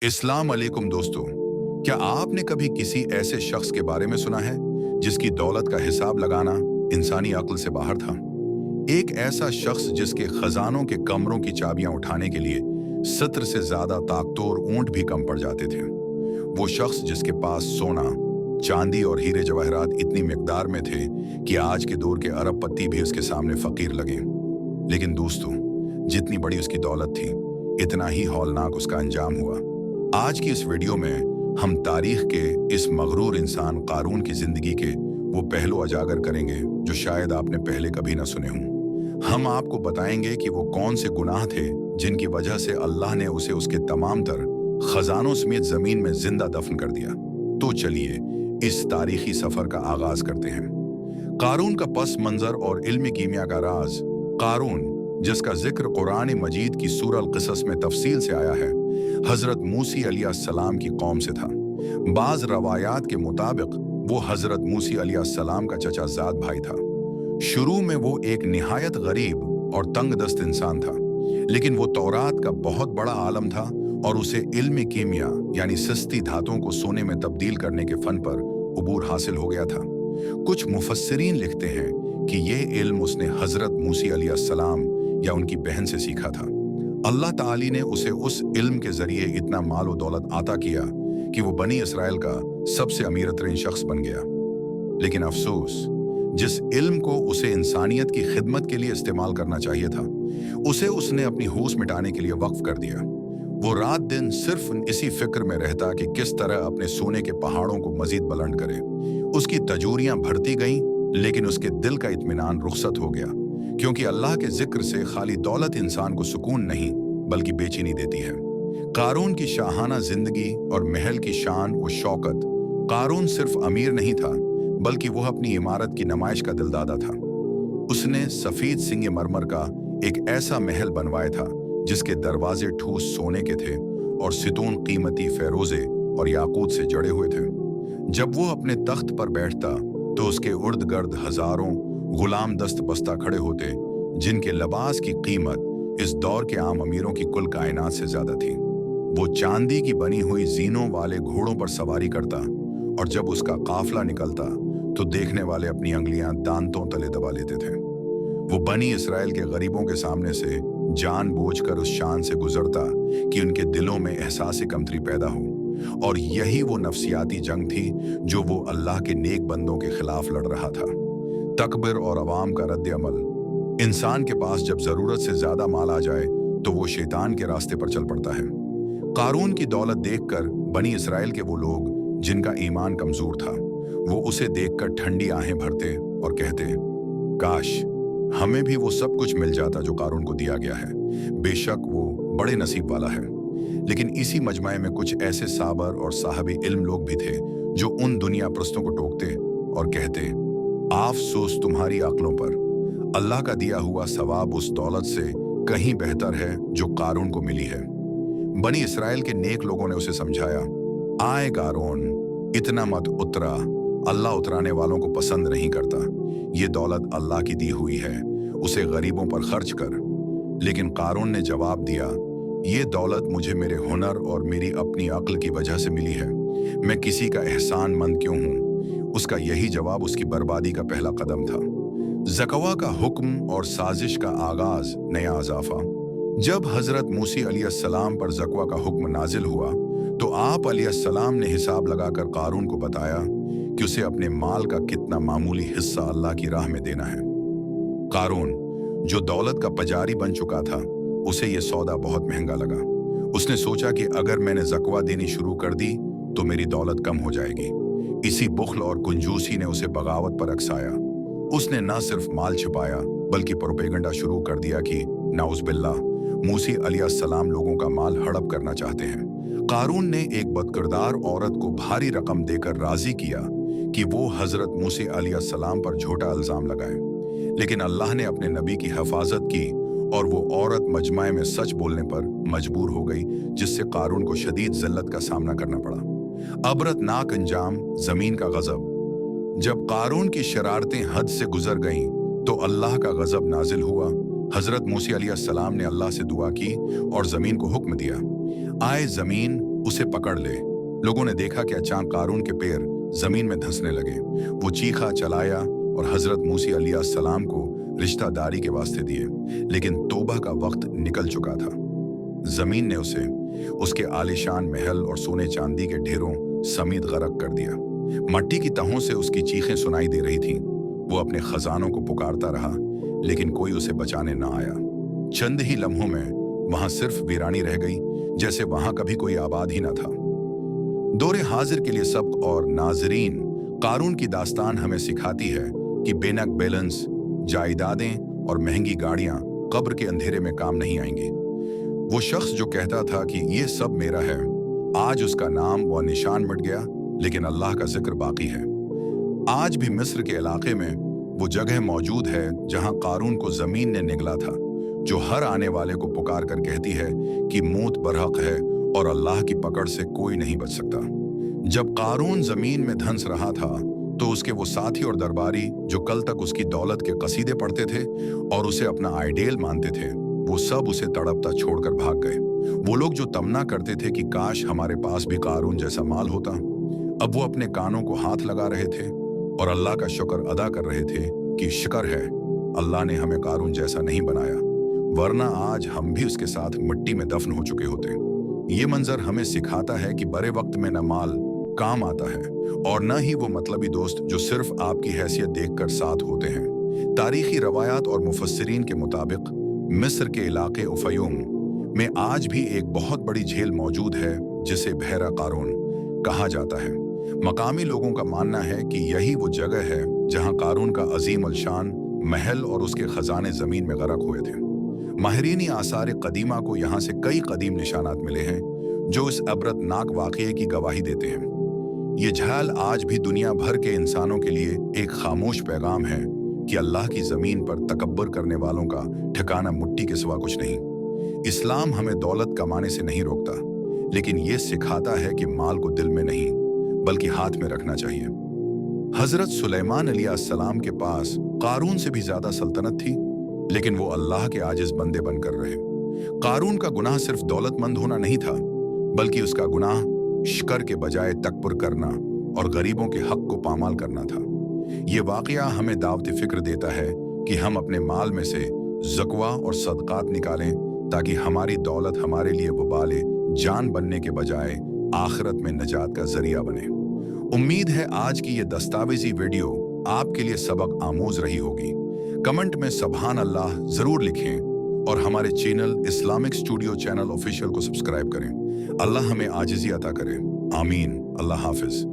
इस्लाम अलैकुम दोस्तों। क्या आपने कभी किसी ऐसे शख्स के बारे में सुना है जिसकी दौलत का हिसाब लगाना इंसानी अक्ल से बाहर था? एक ऐसा शख्स जिसके खजानों के कमरों की चाबियां उठाने के लिए 70 से ज्यादा ताकतोर ऊंट भी कम पड़ जाते थे। वो शख्स जिसके पास सोना, चांदी और हीरे जवाहरात इतनी मिकदार में थे कि आज के दौर के अरबपति भी उसके सामने फकीर लगे। लेकिन दोस्तों, जितनी बड़ी उसकी दौलत थी, इतना ही हौलनाक उसका अंजाम हुआ। आज की इस वीडियो में हम तारीख के इस मगरूर इंसान कारून की जिंदगी के वो पहलू उजागर करेंगे जो शायद आपने पहले कभी ना सुने हों। हम आपको बताएंगे कि वो कौन से गुनाह थे जिनकी वजह से अल्लाह ने उसे उसके तमाम तर खजानों समेत जमीन में जिंदा दफन कर दिया। तो चलिए इस तारीखी सफर का आगाज करते हैं। कारून का पस मंजर और इल्म कीमिया का राज। कारून, जिसका जिक्र कुरान मजीद की सूरह अल-क़सस में तफसील से आया है, हजरत मूसी अलैहिस्सलाम की कौम से था। बाज रवायात के मुताबिक वो हजरत मूसी अलैहिस्सलाम का चचाजाद भाई था। शुरू में वो एक निहायत गरीब और तंग दस्त इंसान था, लेकिन वो तौरात का बहुत बड़ा आलम था और उसे इल्म कीमिया यानी सस्ती धातुओं को सोने में तब्दील करने के फन पर उबूर हासिल हो गया था। कुछ मुफस्सिरीन लिखते हैं कि यह इल्म उसने हजरत मूसी अलैहिस्सलाम या उनकी बहन से सीखा था। अल्लाह ताली ने उसे उस इल्म के जरिए इतना माल और दौलत आता किया कि वो बनी इसराइल का सबसे अमीर तरीन शख्स बन गया। लेकिन अफसोस, जिस इल्म को उसे इंसानियत की खिदमत के लिए इस्तेमाल करना चाहिए था, उसे उसने अपनी होश मिटाने के लिए वक्फ कर दिया। वो रात दिन सिर्फ इसी फिक्र में रहता कि किस तरह अपने सोने के पहाड़ों को मजीद बुलंद करे। उसकी तजूरियां बढ़ती गईं, लेकिन उसके दिल का इत्मीनान रुखसत हो गया, क्योंकि अल्लाह के जिक्र से खाली दौलत इंसान को सुकून नहीं बल्कि बेचैनी देती है। कारून की शाहाना जिंदगी और महल की शान व शौकत। कारून सिर्फ अमीर नहीं था, बल्कि वह अपनी इमारत की नुमाइश का दिलदादा था। उसने सफेद सिंगे मरमर का एक ऐसा महल बनवाया था जिसके दरवाजे ठोस सोने के थे और सितून कीमती फेरोजे और याकूत से जड़े हुए थे। जब वो अपने तख्त पर बैठता तो उसके उर्द गर्द हजारों गुलाम दस्त बस्ता खड़े होते, जिनके लिबास की कीमत इस दौर के आम अमीरों की कुल कायनात से ज्यादा थी। वो चांदी की बनी हुई जीनों वाले घोड़ों पर सवारी करता और जब उसका काफिला निकलता तो देखने वाले अपनी अंगलियां दांतों तले दबा लेते थे। वो बनी इसराइल के गरीबों के सामने से जानबूझकर उस शान से गुजरता कि उनके दिलों में एहसास कमतरी पैदा हो, और यही वो नफसियाती जंग थी जो वो अल्लाह के नेक बंदों के खिलाफ लड़ रहा था। तकबर और अवाम का रद्द अमल। इंसान के पास जब जरूरत से ज्यादा माल आ जाए तो वो शैतान के रास्ते पर चल पड़ता है। कारून की दौलत देखकर बनी इसराइल के वो लोग जिनका ईमान कमजोर था, वो उसे देखकर ठंडी आहें भरते और कहते, काश हमें भी वो सब कुछ मिल जाता जो कारून को दिया गया है। बेशक वो बड़े नसीब वाला है। लेकिन इसी मजमे में कुछ ऐसे साबर और साहबी इल्म लोग भी थे जो उन दुनिया परस्तों को टोकते और कहते, अफसोस तुम्हारी अक्लों पर, अल्लाह का दिया हुआ सवाब उस दौलत से कहीं बेहतर है जो कारून को मिली है। बनी इसराइल के नेक लोगों ने उसे समझाया, आए कारून, इतना मत उतरा, अल्लाह उतराने वालों को पसंद नहीं करता। ये दौलत अल्लाह की दी हुई है, उसे गरीबों पर खर्च कर। लेकिन कारून ने जवाब दिया, ये दौलत मुझे मेरे हुनर और मेरी अपनी अक्ल की वजह से मिली है। मैं किसी का एहसान मंद क्यों हूँ? उसका यही जवाब उसकी बर्बादी का पहला कदम था। ज़कवा का हुक्म और साजिश का आगाज, नया अजाफा। जब हजरत मूसी अलैहिस्सलाम पर ज़कवा का हुक्म नाजिल हुआ तो आप अलैहिस्सलाम ने हिसाब लगाकर कारून को बताया कि उसे अपने माल का कितना मामूली हिस्सा अल्लाह की राह में देना है। कारून, जो दौलत का पुजारी बन चुका था, उसे यह सौदा बहुत महंगा लगा। उसने सोचा कि अगर मैंने ज़कवा देनी शुरू कर दी तो मेरी दौलत कम हो जाएगी। इसी बुख्ल और कुंजूसी ने उसे बगावत पर अकसाया। उसने न सिर्फ माल छिपाया बल्कि प्रोपेगेंडा शुरू कर दिया कि नाउज़-बिल्लाह, मूसी अलैहिस्सलाम लोगों का माल हड़प करना चाहते हैं। कारून ने एक बदकिरदार औरत को भारी रकम देकर राजी किया कि वो हजरत मूसी अलैहिस्सलाम पर झूठा इल्जाम लगाए। लेकिन अल्लाह ने अपने नबी की हिफाजत की और वो औरत मजमे में सच बोलने पर मजबूर हो गई, जिससे कारून को शदीद जिल्लत का सामना करना पड़ा। अबरतनाक अंजाम, जमीन का गजब। जब कारून की शरारतें हद से गुजर गईं तो अल्लाह का गजब नाजिल हुआ। हजरत मूसी अलैहिस्सलाम ने अल्लाह से दुआ की और जमीन को हुक्म दिया, आए जमीन, उसे पकड़ ले। लोगों ने देखा कि अचानक कारून के पैर जमीन में धंसने लगे। वो चीखा, चलाया और हजरत मूसा अलैहिस्सलाम को रिश्तेदारी के वास्ते दिए, लेकिन तौबा का वक्त निकल चुका था। जमीन ने उसे उसके आलीशान महल और सोने चांदी के ढेरों समेत गरक कर दिया। मट्टी की तहों से उसकी चीखें सुनाई दे रही थीं। वो अपने खजानों को पुकारता रहा, लेकिन कोई उसे बचाने ना आया। चंद ही लम्हों में वहां सिर्फ वीरानी रह गई, जैसे वहां कभी कोई आबाद ही ना था। दौरे हाजिर के लिए सबक और नाजरीन, कारून की दास्तान हमें सिखाती है कि बेनक बैलेंस, जायदादें और महंगी गाड़ियां कब्र के अंधेरे में काम नहीं आएंगी। वो शख्स जो कहता था कि ये सब मेरा है, आज उसका नाम व निशान मिट गया, लेकिन अल्लाह का जिक्र बाकी है। आज भी मिस्र के इलाके में वो जगह मौजूद है जहां कारून को जमीन ने निगला था, जो हर आने वाले को पुकार कर कहती है कि मौत बरहक है और अल्लाह की पकड़ से कोई नहीं बच सकता। जब कारून जमीन में धंस रहा था तो उसके वो साथी और दरबारी जो कल तक उसकी दौलत के कसीदे पढ़ते थे और उसे अपना आइडियल मानते थे, वो सब उसे तड़पता छोड़कर भाग गए। वो लोग जो तमन्ना करते थे कि काश हमारे पास भी कारून जैसा माल होता, अब वो अपने कानों को हाथ लगा रहे थे और अल्लाह का शुक्र अदा कर रहे थे कि शुक्र है अल्लाह ने हमें कारून जैसा नहीं बनाया, वरना आज हम भी उसके साथ मिट्टी में दफन हो चुके होते। ये मंजर हमें सिखाता है कि बड़े वक्त में न माल काम आता है और न ही वो मतलबी दोस्त जो सिर्फ आपकी हैसियत देखकर साथ होते हैं। तारीखी रवायात और मुफस्सिरीन के मुताबिक मिस्र के इलाके उफयूम में आज भी एक बहुत बड़ी झील मौजूद है जिसे बहरा कारून कहा जाता है। मकामी लोगों का मानना है कि यही वो जगह है जहां कारून का अजीम अलशान महल और उसके खजाने जमीन में गरक हुए थे। माहिरीन आसार कदीमा को यहाँ से कई कदीम निशानात मिले हैं जो इस अबरतनाक वाक़ये की गवाही देते हैं। ये झाल आज भी दुनिया भर के इंसानों के लिए एक खामोश पैगाम है कि अल्लाह की ज़मीन पर तकब्बर करने वालों का ठिकाना मिट्टी के सिवा कुछ नहीं। इस्लाम हमें दौलत कमाने से नहीं रोकता, लेकिन ये सिखाता है कि माल को दिल में नहीं बल्कि हाथ में रखना चाहिए। हजरत सुलेमान अलैहिस्सलाम के पास कारून से भी ज्यादा सल्तनत थी, लेकिन वो अल्लाह के आजिज बंदे बनकर रहे। कारून का गुनाह सिर्फ दौलतमंद होना नहीं था, बल्कि उसका गुनाह शिकर के बजाय तकबर करना और गरीबों के हक को पामाल करना था। ये वाकया हमें दावत फिक्र देता है कि हम अपने माल में से ज़कवा और सदकात निकालें ताकि हमारी दौलत हमारे लिए वबाले जान बनने के बजाय आखिरत में नजात का जरिया बने। उम्मीद है आज की ये दस्तावेजी वीडियो आपके लिए सबक आमोज रही होगी। कमेंट में सुभान अल्लाह जरूर लिखें और हमारे channel Islamic studio channel official को सब्सक्राइब करें। अल्लाह हमें आजिज़ी अता करे। आमीन। अल्लाह हाफिज।